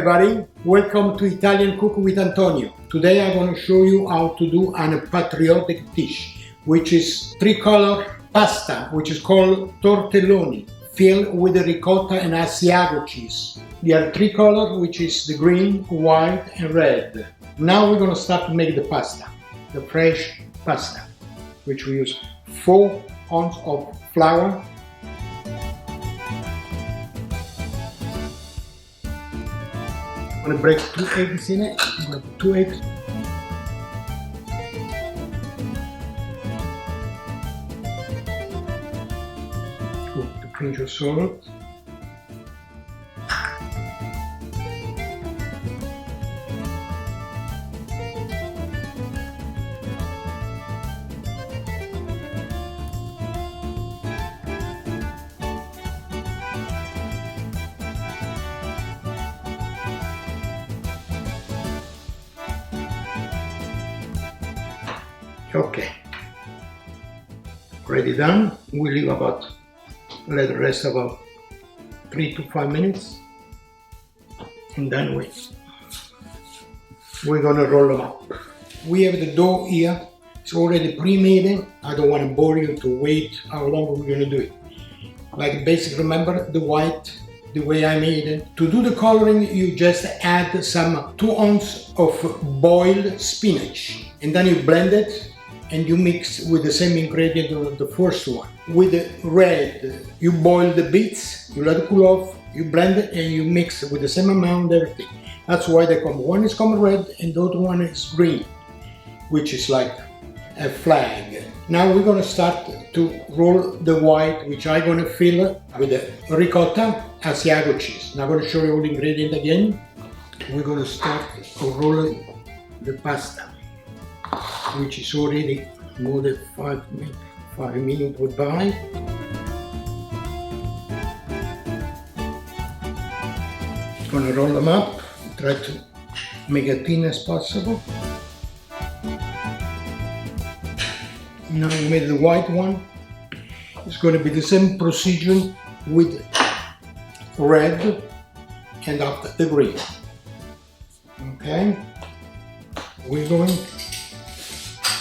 everybody, welcome to Italian Cook with Antonio. Today I'm going to show you how to do a patriotic dish, which is tricolor pasta, which is called tortelloni, filled with the ricotta and asiago cheese. They are tricolor, which is the green, white and red. Now we're going to start to make the pasta, the fresh pasta, which we use 4 ounces of flour, I'm going to break 2 eggs in it. I'm going to put 2 eggs. Put the pinch of salt. Okay, already done. We leave let it rest about 3 to 5 minutes, and then we're gonna roll them up. We have the dough here. It's already pre-made. I don't want to bore you to wait how long we're gonna do it. Like basic, remember the white, the way I made it. To do the coloring, you just add some 2 ounces of boiled spinach, and then you blend it. And you mix with the same ingredient of the first one. With the red, you boil the beets, you let it cool off, you blend it and you mix it with the same amount, everything. That's why they come. One is come red and the other one is green, which is like a flag. Now we're gonna start to roll the white, which I'm gonna fill with the ricotta asiago cheese. Now I'm gonna show you all the ingredients again. We're gonna start rolling the pasta, which is already more than 5 minutes went by. Gonna roll them up, try to make it thin as possible. Now we made the white one. It's going to be the same procedure with red and after the green. Okay, we're going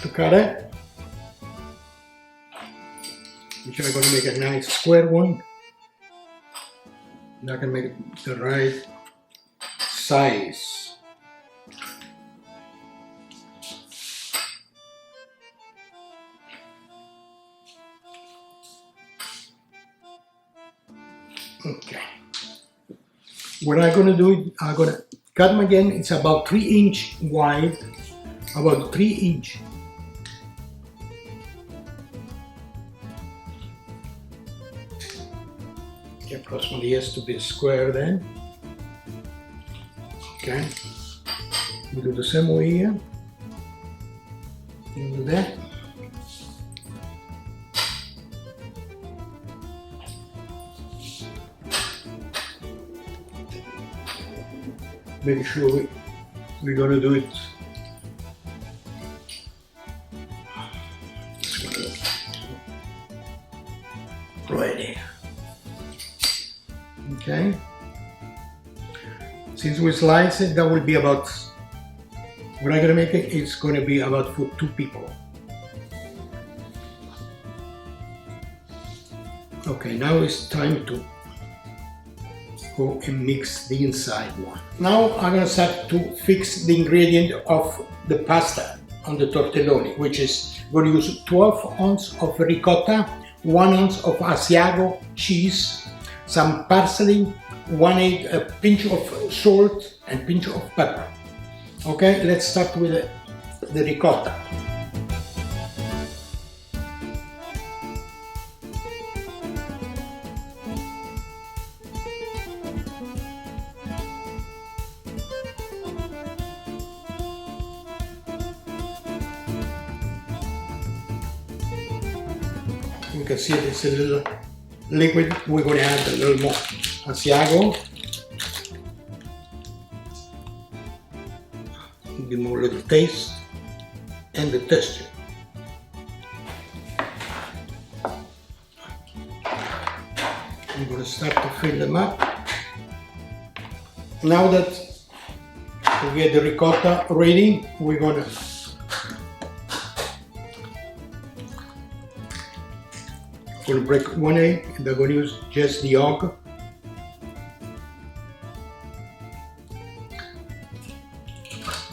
to cut it, which I'm going to make a nice square one. And I can make it the right size. Okay. What I'm going to do, I'm going to cut them again. It's about 3 inches wide, about 3 inches. Approximately has to be square then. Okay, we do the same way here. You do that. Make sure we're gonna do it. Ready. Okay, since we slice it, that will be about, what I'm gonna make it, it's gonna be about for 2 people. Okay, now it's time to go and mix the inside one. Now I'm gonna start to fix the ingredient of the pasta on the tortelloni, which is I'm gonna use 12 ounces of ricotta, 1 ounce of asiago cheese, some parsley, 1/8 a pinch of salt and pinch of pepper. Okay, let's start with the ricotta. You can see it's a little liquid. We're going to add a little more asiago. Give more little taste and the texture. I'm going to start to fill them up. Now that we get the ricotta ready, we're gonna break one egg, and I'm gonna use just the yolk.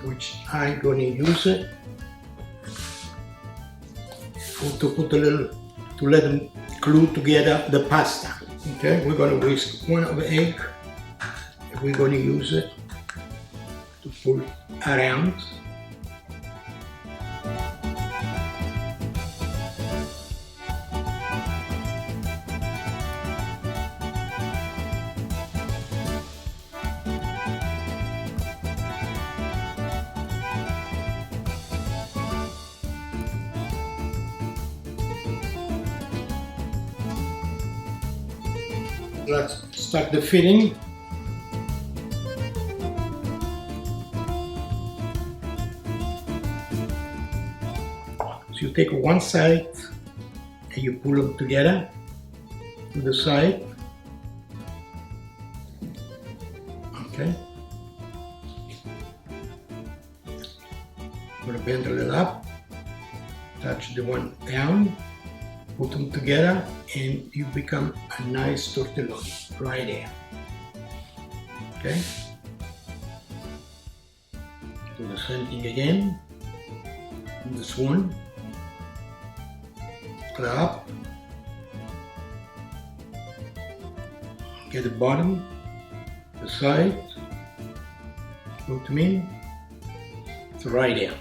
Which I'm gonna use it to put a little, to let them glue together the pasta. Okay, we're gonna whisk one of the egg, and we're gonna use it to pull around. Let's start the filling. So you take one side and you pull them together to the side. Okay. I'm gonna bend a little up, touch the one down, put them together, and you become a nice tortelloni right there. Okay? Do the same thing again. This one. Up. Get the bottom, the side. Put them in. It's right there.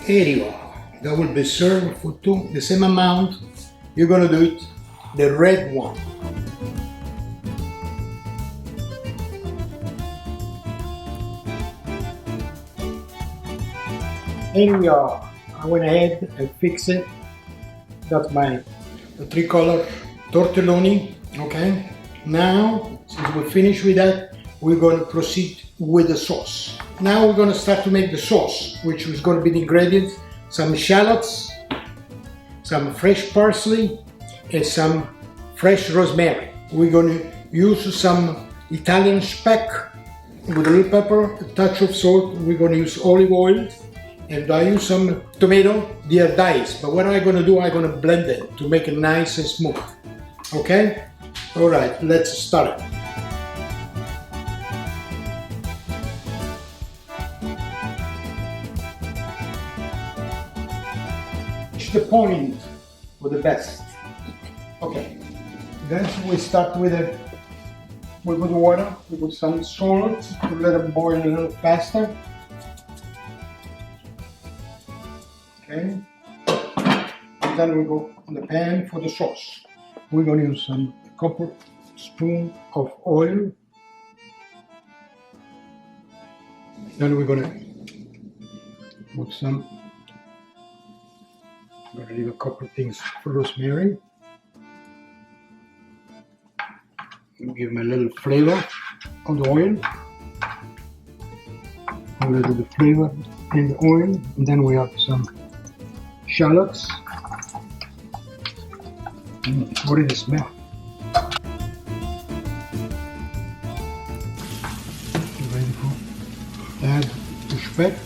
Here you are. That will be served for two, the same amount. You're gonna do it, the red one. Here we are. I went ahead and fixed it. That's my tricolor tortelloni. Okay. Now, since we're finished with that, we're going to proceed with the sauce. Now we're going to start to make the sauce, which is going to be the ingredients: some shallots, some fresh parsley, and some fresh rosemary. We're going to use some Italian speck with a little pepper, a touch of salt. We're going to use olive oil, and I use some tomato. They are diced, but what I'm going to do, I'm going to blend it to make it nice and smooth. Okay? All right, let's start it. The point for the best. Okay, then we start with the water. We put some salt to let it boil a little faster. Okay, and then we go on the pan for the sauce. We're going to use a couple spoon of oil. Then we're going to put some. I'm going to leave a couple of things for rosemary. Give them a little flavor of the oil. A little bit of flavor in the oil. And then we have some shallots. What did it smell? Ready to add the speck.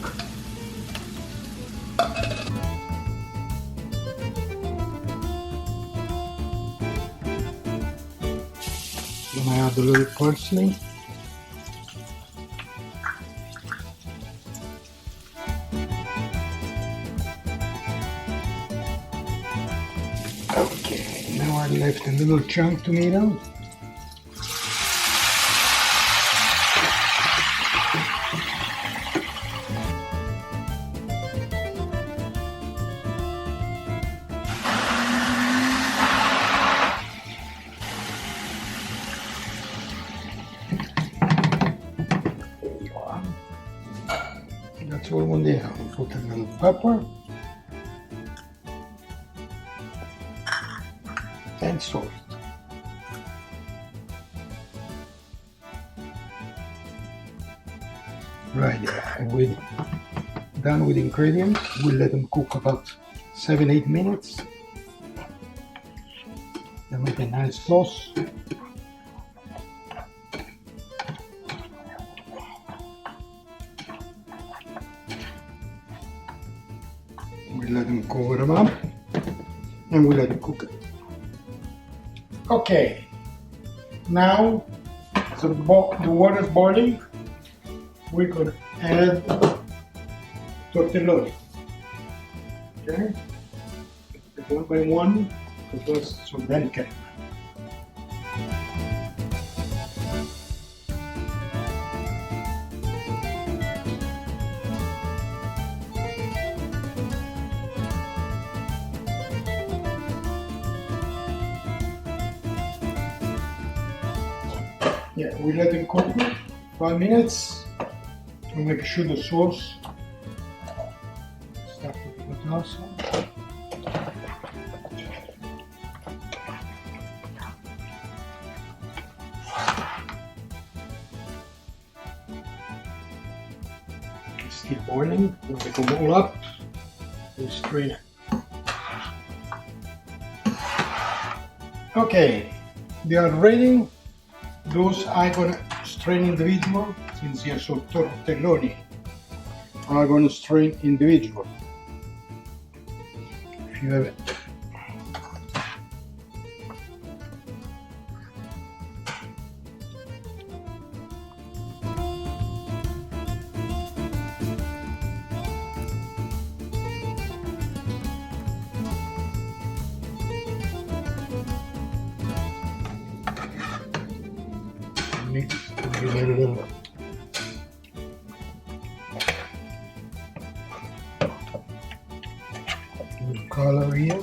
Then I add a little parsley. Okay, now I left a little chunk tomato. That's all one day. I'll put a little pepper and salt. Right there, and we're done with the ingredients. We'll let them cook about 7-8 minutes. They'll make a nice sauce. We'll let them cover them up and we'll let them cook it. Okay, now so the water's boiling. We're going to add tortelloni. Okay, one by one because it's so delicate. Yeah, we let them cook 5 minutes to make sure the sauce starts to get nice. It's still boiling. We'll take them all up and strain it. Okay, they are ready. Those I'm gonna strain individual, since they're so tortelloni. I'm gonna strain individual. If you have it. Mix a little color here.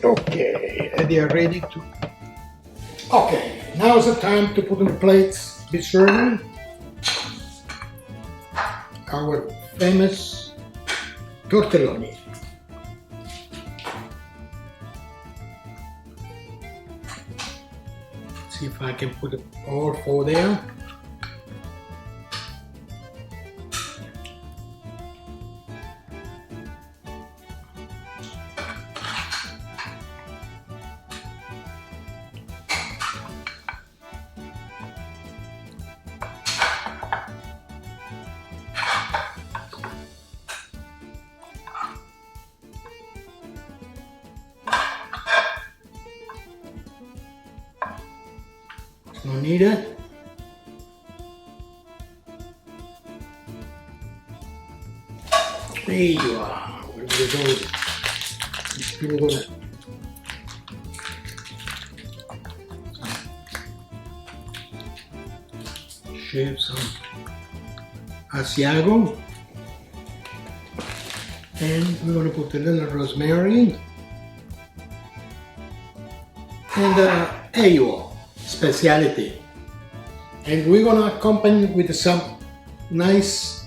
Okay, and they are ready to. Okay, now's the time to put on the plates, be serving our famous tortelloni. See if I can put all 4 there. No need it. There you are. We're going to go with it. We're going to shave some asiago, and we're going to put a little rosemary and aioli speciality, and we're going to accompany with some nice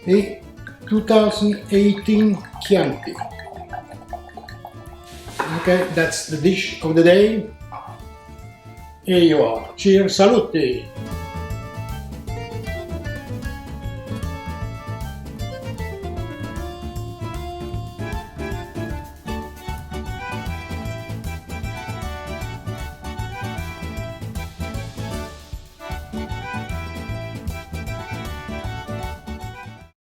2018 Chianti. Okay, that's the dish of the day. Here you are. Cheers, salute!